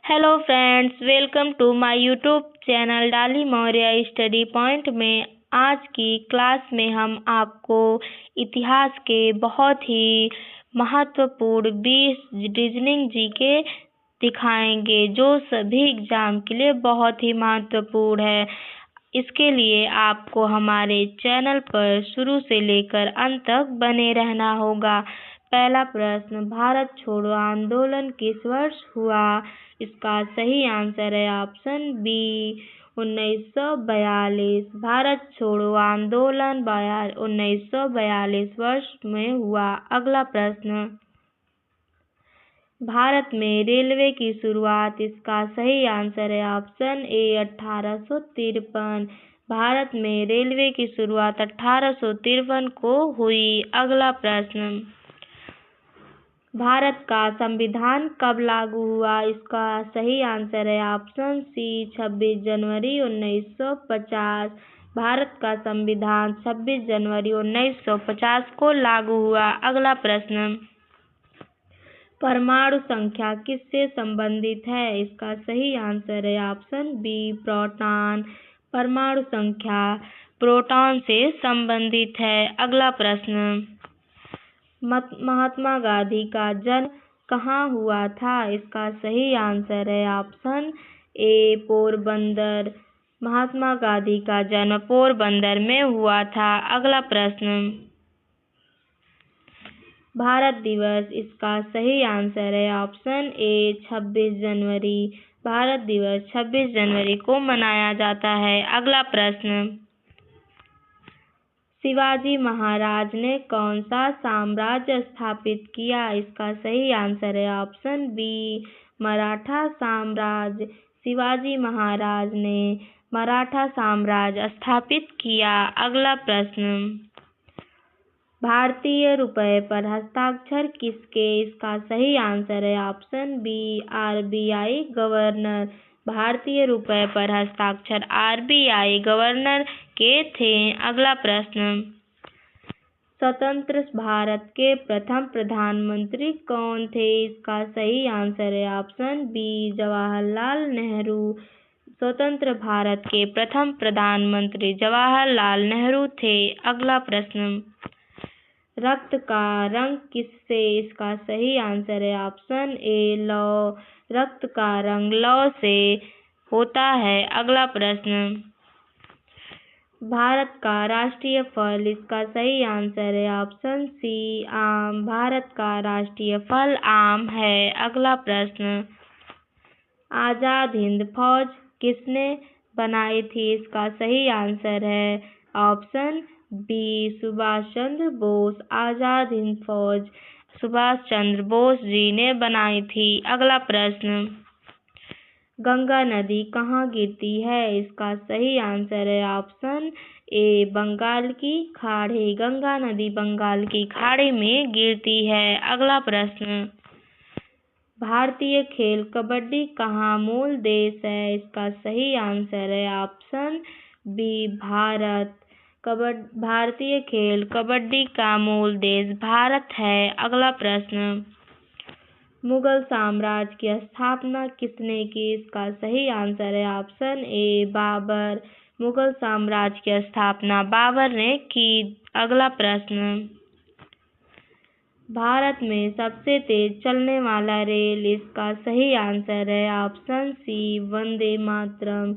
Hello friends, welcome to my YouTube channel Dolly Maurya study point में। आज की क्लास में हम आपको इतिहास के बहुत ही महत्वपूर्ण 20 रीजनिंग जीके दिखाएंगे, जो सभी एग्जाम के लिए बहुत ही महत्वपूर्ण है। इसके लिए आपको हमारे चैनल पर शुरू से लेकर अंत तक बने रहना होगा। पहला प्रश्न, भारत छोड़ो आंदोलन किस वर्ष हुआ? इसका सही आंसर है ऑप्शन बी 1942। भारत छोड़ो आंदोलन 1942 वर्ष में हुआ। अगला प्रश्न, भारत में रेलवे की शुरुआत। इसका सही आंसर है ऑप्शन ए 1853। भारत में रेलवे की शुरुआत 1853 को हुई। अगला प्रश्न, भारत का संविधान कब लागू हुआ? इसका सही आंसर है ऑप्शन सी 26 जनवरी 1950। भारत का संविधान 26 जनवरी 1950 को लागू हुआ। अगला प्रश्न, परमाणु संख्या किससे संबंधित है? इसका सही आंसर है ऑप्शन बी प्रोटॉन। परमाणु संख्या प्रोटॉन से संबंधित है। अगला प्रश्न, महात्मा गांधी का जन्म कहाँ हुआ था? इसका सही आंसर है ऑप्शन ए पोरबंदर। महात्मा गांधी का जन्म पोरबंदर में हुआ था। अगला प्रश्न, भारत दिवस। इसका सही आंसर है ऑप्शन ए 26 जनवरी। भारत दिवस 26 जनवरी को मनाया जाता है। अगला प्रश्न, शिवाजी महाराज ने कौन सा साम्राज्य स्थापित किया? इसका सही आंसर है ऑप्शन बी मराठा साम्राज्य। शिवाजी महाराज ने मराठा साम्राज्य स्थापित किया। अगला प्रश्न, भारतीय रुपये पर हस्ताक्षर किसके? इसका सही आंसर है ऑप्शन बी आरबीआई गवर्नर। भारतीय रुपये पर हस्ताक्षर आरबीआई गवर्नर के थे। अगला प्रश्न, स्वतंत्र भारत के प्रथम प्रधानमंत्री कौन थे? इसका सही आंसर है ऑप्शन बी जवाहरलाल नेहरू। स्वतंत्र भारत के प्रथम प्रधानमंत्री जवाहरलाल नेहरू थे। अगला प्रश्न, रक्त का रंग किससे? इसका सही आंसर है ऑप्शन ए लौ। रक्त का रंग लौ से होता है। अगला प्रश्न, भारत का राष्ट्रीय फल। इसका सही आंसर है ऑप्शन सी आम। भारत का राष्ट्रीय फल आम है। अगला प्रश्न, आजाद हिंद फौज किसने बनाई थी? इसका सही आंसर है ऑप्शन बी सुभाष चंद्र बोस। आजाद हिंद फौज सुभाष चंद्र बोस जी ने बनाई थी। अगला प्रश्न, गंगा नदी कहाँ गिरती है? इसका सही आंसर है ऑप्शन ए बंगाल की खाड़ी। गंगा नदी बंगाल की खाड़ी में गिरती है। अगला प्रश्न, भारतीय खेल कबड्डी कहाँ मूल देश है? इसका सही आंसर है ऑप्शन बी भारत। भारतीय खेल कबड्डी का मूल देश भारत है। अगला प्रश्न, मुगल साम्राज्य की स्थापना किसने की? इसका सही आंसर है ऑप्शन ए बाबर। मुगल साम्राज्य की स्थापना बाबर ने की। अगला प्रश्न, भारत में सबसे तेज चलने वाला रेल। इसका सही आंसर है ऑप्शन सी वंदे मातरम।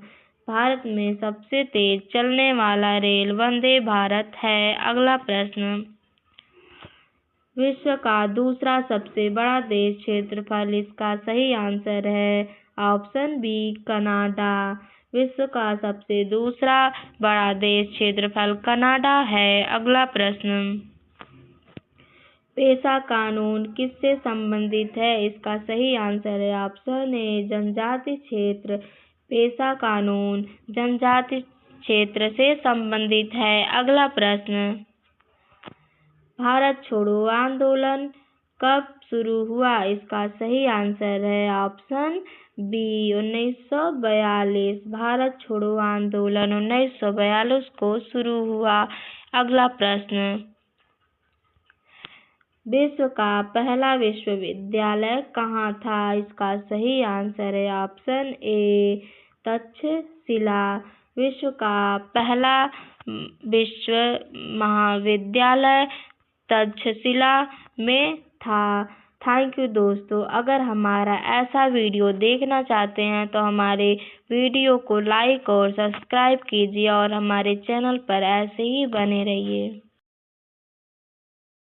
भारत में सबसे तेज चलने वाला रेल वंदे भारत है। अगला प्रश्न, विश्व का दूसरा सबसे बड़ा देश क्षेत्रफल। इसका सही आंसर है ऑप्शन बी कनाडा। विश्व का सबसे दूसरा बड़ा देश क्षेत्रफल कनाडा है। अगला प्रश्न, पेशा कानून किससे संबंधित है? इसका सही आंसर है ऑप्शन ए जनजाति क्षेत्र। पेशा कानून जनजाति क्षेत्र से संबंधित है। अगला प्रश्न, भारत छोड़ो आंदोलन कब शुरू हुआ? इसका सही आंसर है ऑप्शन बी 1942। भारत छोड़ो आंदोलन 1942 को शुरू हुआ। अगला प्रश्न, विश्व का पहला विश्वविद्यालय कहाँ था? इसका सही आंसर है ऑप्शन ए तक्षशिला। विश्व का पहला विश्व महाविद्यालय तक्षशिला में था। थैंक यू दोस्तों। अगर हमारा ऐसा वीडियो देखना चाहते हैं तो हमारे वीडियो को लाइक और सब्सक्राइब कीजिए और हमारे चैनल पर ऐसे ही बने रहिए।